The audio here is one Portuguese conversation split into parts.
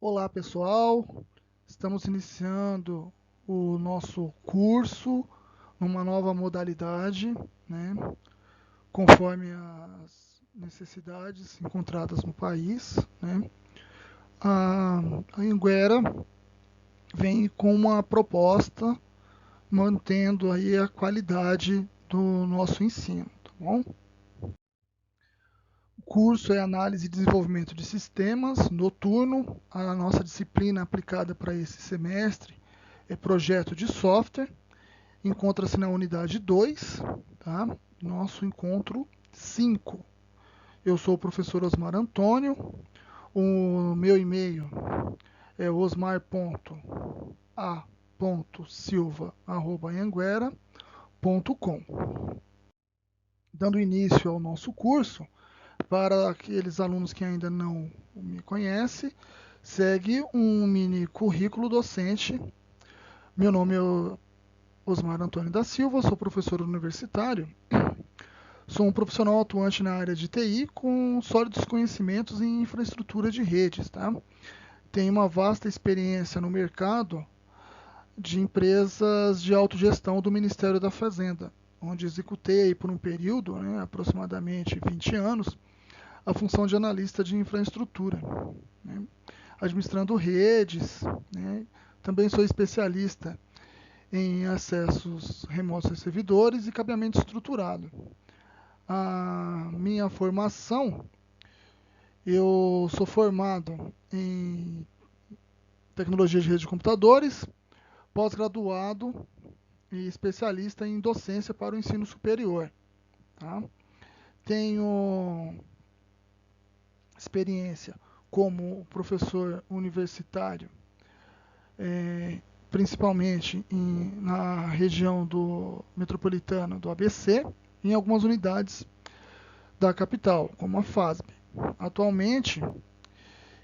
Olá, pessoal. Estamos iniciando o nosso curso numa nova modalidade, né? Conforme as necessidades encontradas no país, né? A Anguera vem com uma proposta mantendo aí a qualidade do nosso ensino, tá bom? O curso é Análise e Desenvolvimento de Sistemas, noturno. A nossa disciplina aplicada para esse semestre é Projeto de Software. Encontra-se na unidade 2, tá? Nosso encontro 5. Eu sou o professor Osmar Antônio. O meu e-mail é osmar.a.silva@anguera.com. Dando início ao nosso curso, para aqueles alunos que ainda não me conhecem, segue um mini currículo docente. Meu nome é Osmar Antônio da Silva, sou professor universitário. Sou um profissional atuante na área de TI com sólidos conhecimentos em infraestrutura de redes. Tá? Tenho uma vasta experiência no mercado de empresas de autogestão do Ministério da Fazenda, onde executei por um período, né, aproximadamente 20 anos, a função de analista de infraestrutura, né, administrando redes. Né. Também sou especialista em acessos remotos a servidores e cabeamento estruturado. A minha formação, eu sou formado em tecnologia de rede de computadores, pós-graduado e especialista em docência para o ensino superior. Tá? Tenho experiência como professor universitário, principalmente na região metropolitana do ABC, em algumas unidades da capital, como a FASB. Atualmente,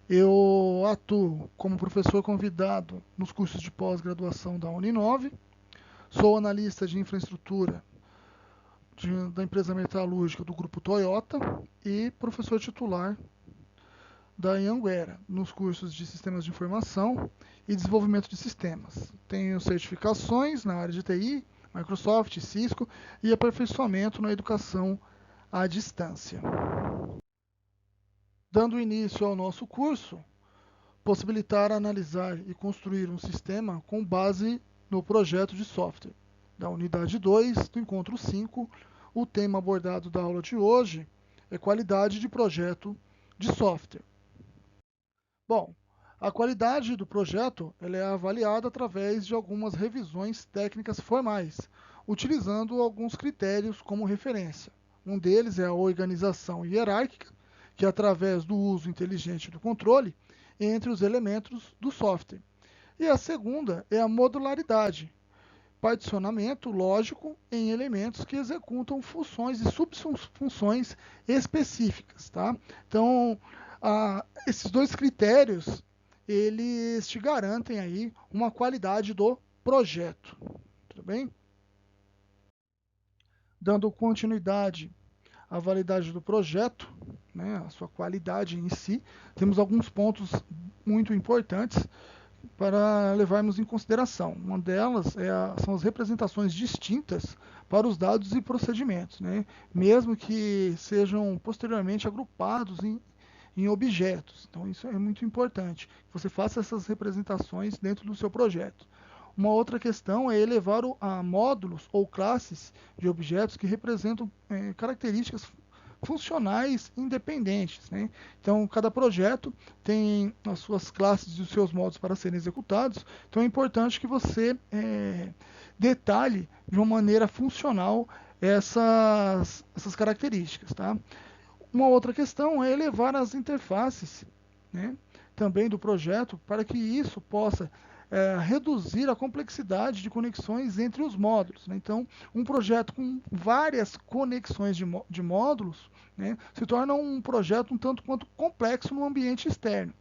eu atuo como professor convidado nos cursos de pós-graduação da Uninove, sou analista de infraestrutura da empresa metalúrgica do grupo Toyota e professor titular da Anhanguera, nos cursos de Sistemas de Informação e Desenvolvimento de Sistemas. Tenho certificações na área de TI, Microsoft, Cisco e aperfeiçoamento na educação à distância. Dando início ao nosso curso, possibilitar analisar e construir um sistema com base no projeto de software. Da unidade 2 do encontro 5, o tema abordado da aula de hoje é qualidade de projeto de software. Bom, a qualidade do projeto ela é avaliada através de algumas revisões técnicas formais, utilizando alguns critérios como referência. Um deles é a organização hierárquica, que é através do uso inteligente do controle entre os elementos do software. E a segunda é a modularidade, particionamento lógico em elementos que executam funções e subfunções específicas. Tá? Então, esses dois critérios, eles te garantem aí uma qualidade do projeto. Tudo bem? Dando continuidade à validade do projeto, né, a sua qualidade em si, temos alguns pontos muito importantes para levarmos em consideração. Uma delas são as representações distintas para os dados e procedimentos, né? Mesmo que sejam posteriormente agrupados em objetos. Então, isso é muito importante. Você faça essas representações dentro do seu projeto. Uma outra questão é elevar a módulos ou classes de objetos que representam características funcionais independentes. Né? Então, cada projeto tem as suas classes e os seus modos para serem executados. Então, é importante que você detalhe de uma maneira funcional essas características. Tá? Uma outra questão é elevar as interfaces, né, também do projeto para que isso possa reduzir a complexidade de conexões entre os módulos. Né? Então, um projeto com várias conexões de módulos, né, se torna um projeto um tanto quanto complexo no ambiente externo.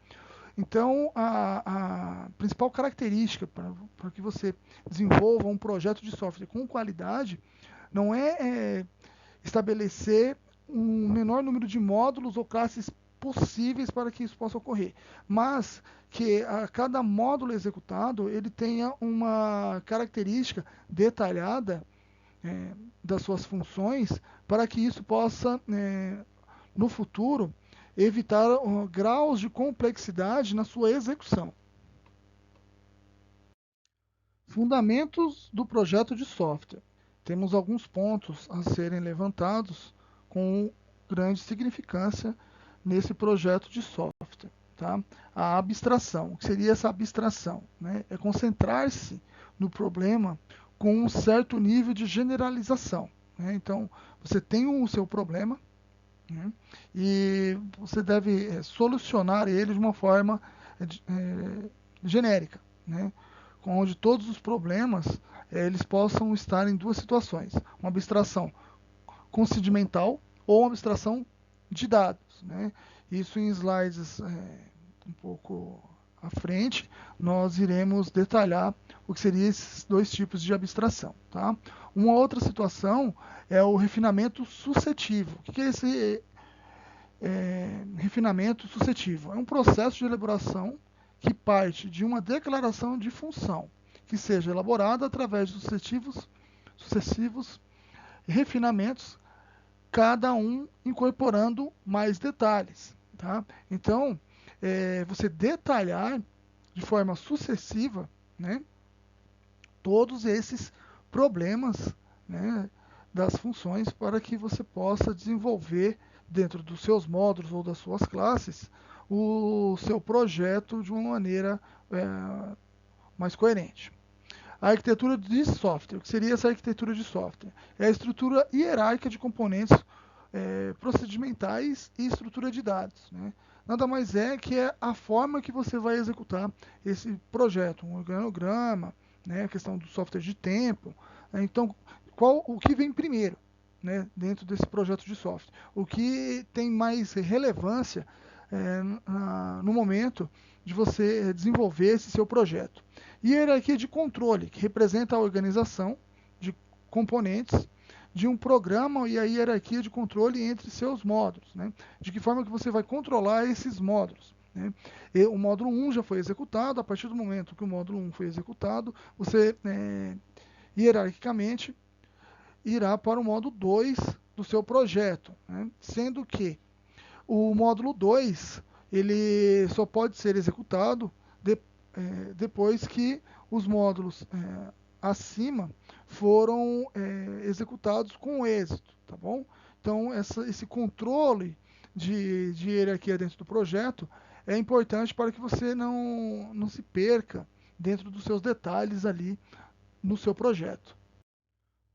Então, a principal característica para que você desenvolva um projeto de software com qualidade não é estabelecer um menor número de módulos ou classes possíveis para que isso possa ocorrer, mas que a cada módulo executado ele tenha uma característica detalhada das suas funções para que isso possa, no futuro, evitar graus de complexidade na sua execução. Fundamentos do projeto de software. Temos alguns pontos a serem levantados com grande significância nesse projeto de software. Tá? A abstração. O que seria essa abstração? Né? É concentrar-se no problema com um certo nível de generalização. Né? Então, você tem o seu problema, né? E você deve solucionar ele de uma forma genérica, né? Onde todos os problemas eles possam estar em duas situações: uma abstração procedimental ou uma abstração de dados, né? Isso em slides um pouco à frente, nós iremos detalhar o que seriam esses dois tipos de abstração. Tá? Uma outra situação é o refinamento sucessivo. O que é esse refinamento sucessivo? É um processo de elaboração que parte de uma declaração de função, que seja elaborada através de sucessivos refinamentos, cada um incorporando mais detalhes. Tá? Então, você detalhar de forma sucessiva, né, todos esses problemas, né, das funções para que você possa desenvolver dentro dos seus módulos ou das suas classes o seu projeto de uma maneira mais coerente. A arquitetura de software. O que seria essa arquitetura de software? É a estrutura hierárquica de componentes procedimentais e estrutura de dados. Né? Nada mais é que a forma que você vai executar esse projeto, um organograma, né? A questão do software de tempo. Né? Então, o que vem primeiro, né? Dentro desse projeto de software? O que tem mais relevância no momento de você desenvolver esse seu projeto? E a hierarquia de controle, que representa a organização de componentes de um programa e a hierarquia de controle entre seus módulos. Né? De que forma que você vai controlar esses módulos. Né? E o módulo 1 já foi executado, a partir do momento que o módulo 1 foi executado, você hierarquicamente irá para o módulo 2 do seu projeto. Né? Sendo que o módulo 2 ele só pode ser executado depois que os módulos acima foram executados com êxito, tá bom? Então, esse controle de hierarquia dentro do projeto é importante para que você não se perca dentro dos seus detalhes ali no seu projeto.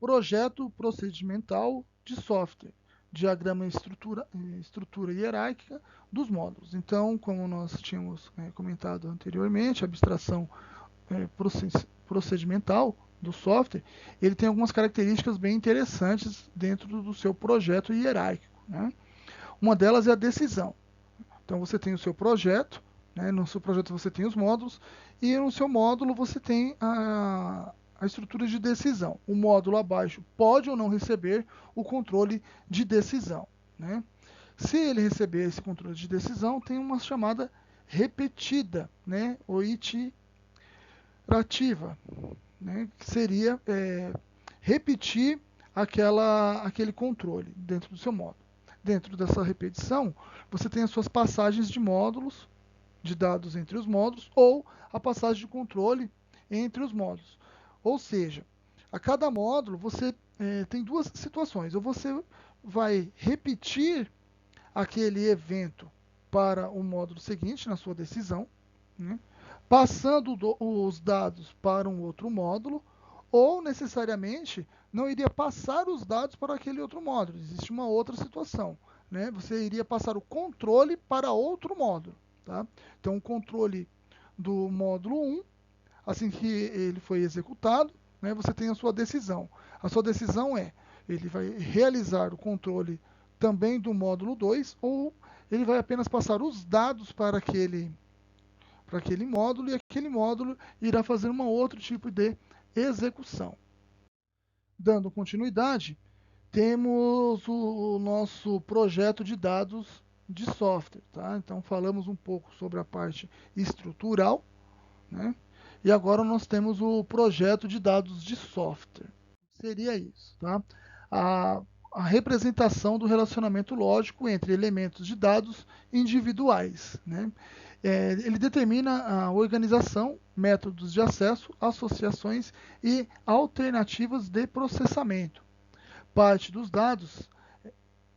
Projeto procedimental de software. Diagrama estrutura hierárquica dos módulos. Então, como nós tínhamos comentado anteriormente, a abstração procedimental do software, ele tem algumas características bem interessantes dentro do seu projeto hierárquico. Né? Uma delas é a decisão. Então você tem o seu projeto, né? No seu projeto você tem os módulos, e no seu módulo você tem a estrutura de decisão. O módulo abaixo pode ou não receber o controle de decisão. Né? Se ele receber esse controle de decisão, tem uma chamada repetida, né? Ou iterativa, né? Que seria repetir aquele controle dentro do seu módulo. Dentro dessa repetição, você tem as suas passagens de módulos, de dados entre os módulos, ou a passagem de controle entre os módulos. Ou seja, a cada módulo você tem duas situações. Ou você vai repetir aquele evento para o módulo seguinte, na sua decisão, né? Passando os dados para um outro módulo, ou necessariamente não iria passar os dados para aquele outro módulo. Existe uma outra situação. Né? Você iria passar o controle para outro módulo. Tá? Então, o controle do módulo 1, assim que ele foi executado, né, você tem a sua decisão. A sua decisão ele vai realizar o controle também do módulo 2, ou ele vai apenas passar os dados para aquele módulo, e aquele módulo irá fazer um outro tipo de execução. Dando continuidade, temos o nosso projeto de dados de software. Tá? Então falamos um pouco sobre a parte estrutural, né? E agora nós temos o projeto de dados de software. Seria isso, tá? A, a representação do relacionamento lógico entre elementos de dados individuais, né? Ele determina a organização, métodos de acesso, associações e alternativas de processamento. Parte dos dados,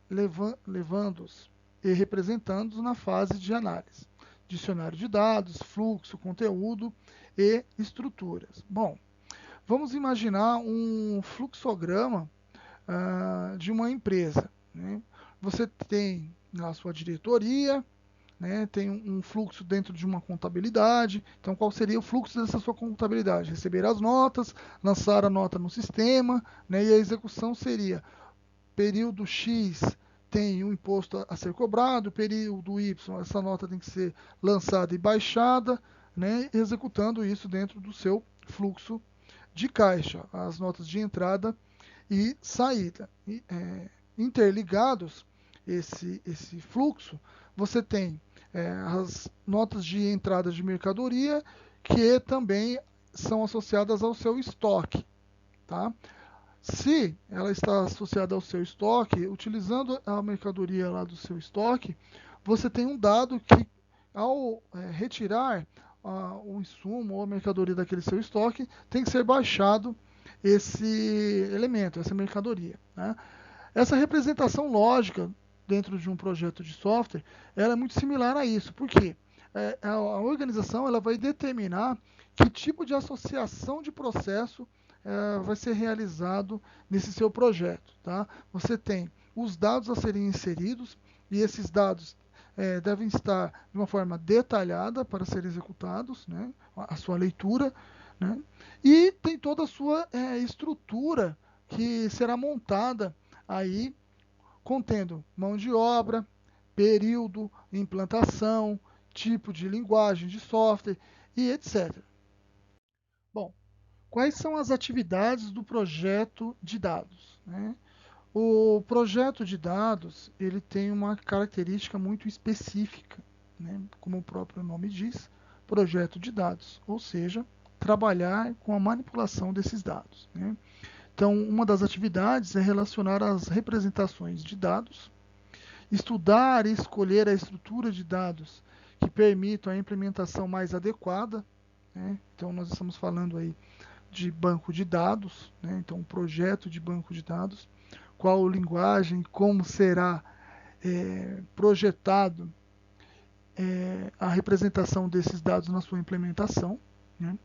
levando-os e representando-os na fase de análise. Dicionário de dados, fluxo, conteúdo e estruturas. Bom, vamos imaginar um fluxograma de uma empresa, né? Você tem a sua diretoria, né? Tem um fluxo dentro de uma contabilidade. Então, qual seria o fluxo dessa sua contabilidade? Receber as notas, lançar a nota no sistema, né? E a execução seria período X tem um imposto a ser cobrado, período Y, essa nota tem que ser lançada e baixada, né? Executando isso dentro do seu fluxo de caixa, as notas de entrada e saída. Interligados, esse fluxo, você tem as notas de entrada de mercadoria, que também são associadas ao seu estoque. Tá? Se ela está associada ao seu estoque, utilizando a mercadoria lá do seu estoque, você tem um dado que, ao retirar o insumo ou a mercadoria daquele seu estoque, tem que ser baixado esse elemento, essa mercadoria. Né? Essa representação lógica dentro de um projeto de software, ela é muito similar a isso. Por quê? A organização ela vai determinar que tipo de associação de processo vai ser realizado nesse seu projeto. Tá? Você tem os dados a serem inseridos e esses dados devem estar de uma forma detalhada para serem executados, né? A sua leitura, né? E tem toda a sua estrutura que será montada aí, contendo mão de obra, período, implantação, tipo de linguagem de software e etc. Bom, quais são as atividades do projeto de dados? Né? O projeto de dados ele tem uma característica muito específica, né? Como o próprio nome diz, projeto de dados, ou seja, trabalhar com a manipulação desses dados. Né? Então, uma das atividades é relacionar as representações de dados, estudar e escolher a estrutura de dados que permitam a implementação mais adequada. Né? Então, nós estamos falando aí de banco de dados, né? Então, um projeto de banco de dados, qual linguagem, como será projetado a representação desses dados na sua implementação, né?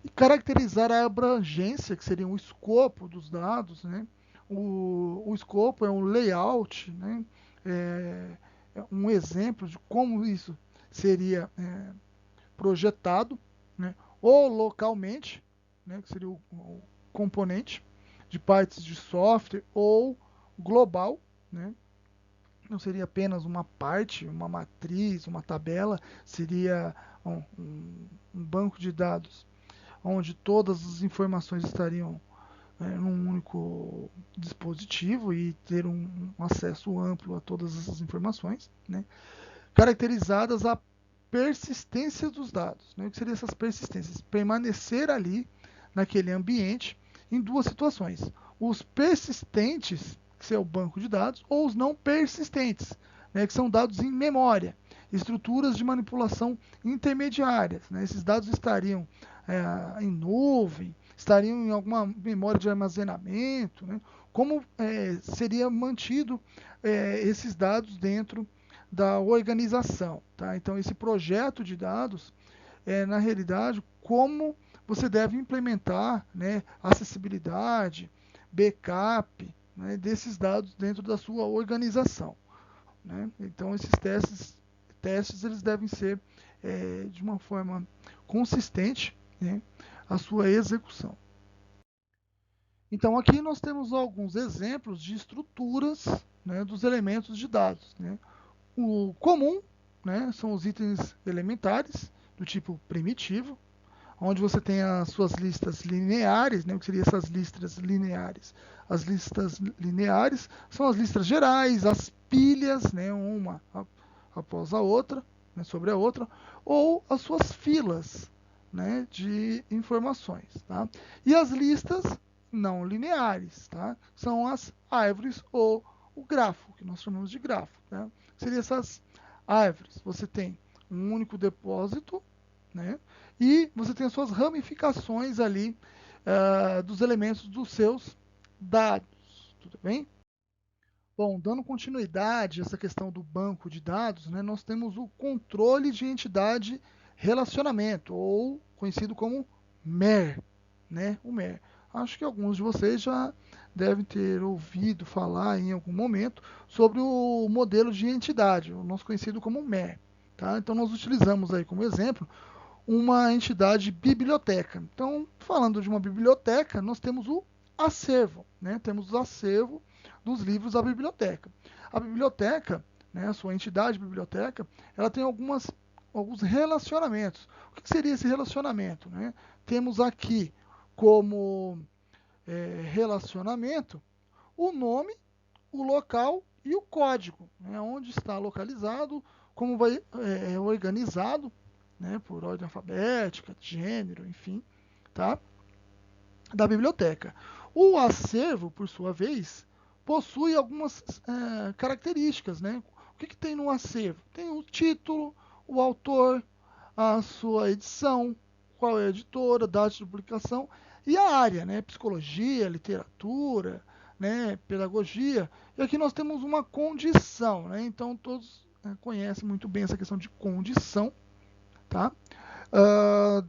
E caracterizar a abrangência, que seria o escopo dos dados, né? O escopo é um layout, né? É um exemplo de como isso seria projetado, né? Ou localmente, né? Que seria o componente de partes de software, ou global, né? Não seria apenas uma parte, uma matriz, uma tabela, seria um banco de dados onde todas as informações estariam num único dispositivo e ter um acesso amplo a todas essas informações, né? Caracterizadas a persistência dos dados. Né? O que seriam essas persistências? Permanecer ali, naquele ambiente, em duas situações. Os persistentes, que é o banco de dados, ou os não persistentes, né? Que são dados em memória. Estruturas de manipulação intermediárias. Né? Esses dados estariam em nuvem, estariam em alguma memória de armazenamento, né? Como seria mantido esses dados dentro da organização. Tá? Então, esse projeto de dados na realidade, como você deve implementar, né, acessibilidade, backup, né, desses dados dentro da sua organização. Né? Então, esses testes eles devem ser de uma forma consistente, né, a sua execução. Então, aqui nós temos alguns exemplos de estruturas, né, dos elementos de dados. Né? O comum, né, são os itens elementares, do tipo primitivo, onde você tem as suas listas lineares, né, o que seriam essas listas lineares? As listas lineares são as listas gerais, as pilhas, né, uma após a outra, né, sobre a outra, ou as suas filas, né, de informações. Tá? E as listas não lineares, tá? São as árvores ou o grafo, que nós chamamos de grafo. Né? Seriam essas árvores. Você tem um único depósito, né? E você tem as suas ramificações ali dos elementos dos seus dados. Tudo bem? Bom, dando continuidade a essa questão do banco de dados, né, nós temos o controle de entidade relacionamento, ou conhecido como MER, né, o MER. Acho que alguns de vocês já devem ter ouvido falar em algum momento sobre o modelo de entidade, o nosso conhecido como MER. Tá? Então, nós utilizamos aí como exemplo uma entidade biblioteca. Então, falando de uma biblioteca, nós temos o acervo, né? Temos o acervo dos livros da biblioteca. A biblioteca, né, a sua entidade biblioteca, ela tem alguns relacionamentos. O que seria esse relacionamento? Né? Temos aqui como relacionamento o nome, o local e o código, né? Onde está localizado, como vai organizado, né, por ordem alfabética, gênero, enfim, tá? Da biblioteca. O acervo, por sua vez, possui algumas características, né? O que tem no acervo? Tem o título, o autor, a sua edição, qual é a editora, data de publicação e a área, né? Psicologia, literatura, né? Pedagogia. E aqui nós temos uma condição, né? Então todos conhecem muito bem essa questão de condição, tá?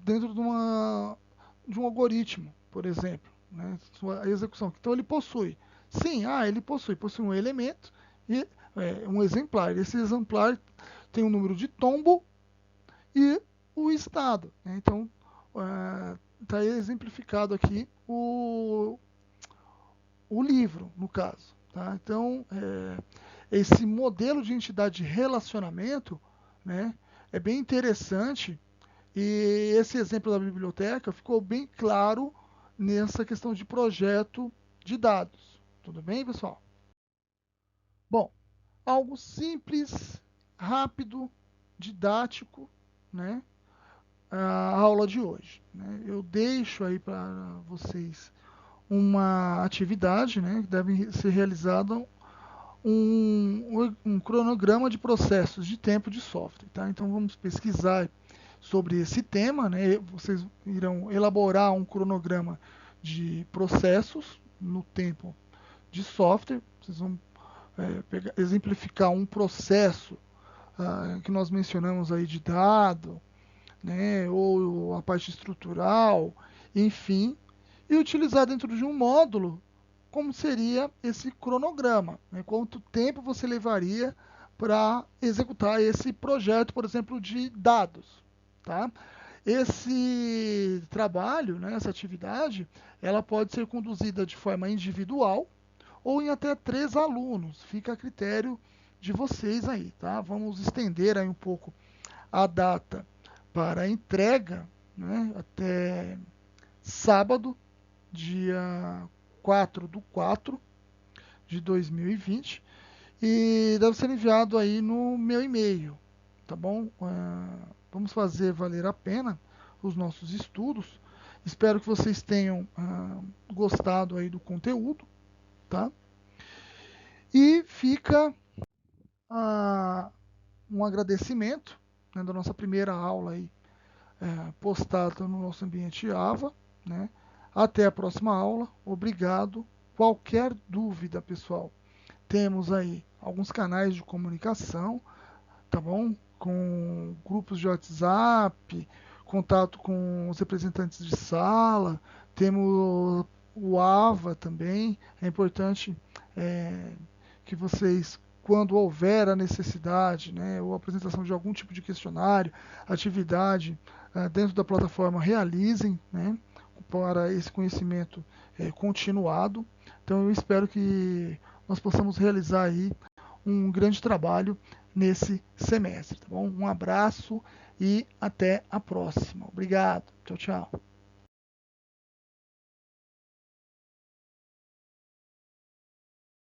Dentro de um algoritmo, por exemplo, né? Sua execução. Então ele possui, sim, ele possui um elemento e um exemplar. Esse exemplar tem um número de tombo e o estado. Né? Então está exemplificado aqui o livro, no caso. Tá? Então esse modelo de entidade de relacionamento, né, é bem interessante. E esse exemplo da biblioteca ficou bem claro nessa questão de projeto de dados. Tudo bem, pessoal? Bom, algo simples, rápido, didático, né? A aula de hoje. Né? Eu deixo aí para vocês uma atividade, né? Que deve ser realizada um cronograma de processos de tempo de software. Tá? Então vamos pesquisar sobre esse tema, né? Vocês irão elaborar um cronograma de processos no tempo de software. Vocês vão exemplificar um processo que nós mencionamos aí de dado, né? Ou a parte estrutural, enfim, e utilizar dentro de um módulo como seria esse cronograma, né? Quanto tempo você levaria para executar esse projeto, por exemplo, de dados, tá? Esse trabalho, né, essa atividade, ela pode ser conduzida de forma individual ou em até 3 alunos. Fica a critério de vocês aí, tá? Vamos estender aí um pouco a data para a entrega, né, até sábado, dia 4/4 de 2020, e deve ser enviado aí no meu e-mail, tá bom? Vamos fazer valer a pena os nossos estudos. Espero que vocês tenham gostado aí do conteúdo, tá? E fica um agradecimento, né, da nossa primeira aula aí, postada no nosso ambiente Java, né? Até a próxima aula. Obrigado. Qualquer dúvida, pessoal, temos aí alguns canais de comunicação, tá bom? Com grupos de WhatsApp, contato com os representantes de sala, temos o AVA também. É importante que vocês, quando houver a necessidade, né, ou a apresentação de algum tipo de questionário, atividade dentro da plataforma, realizem, né, para esse conhecimento continuado. Então eu espero que nós possamos realizar aí um grande trabalho nesse semestre, tá bom? Um abraço e até a próxima. Obrigado. Tchau, tchau.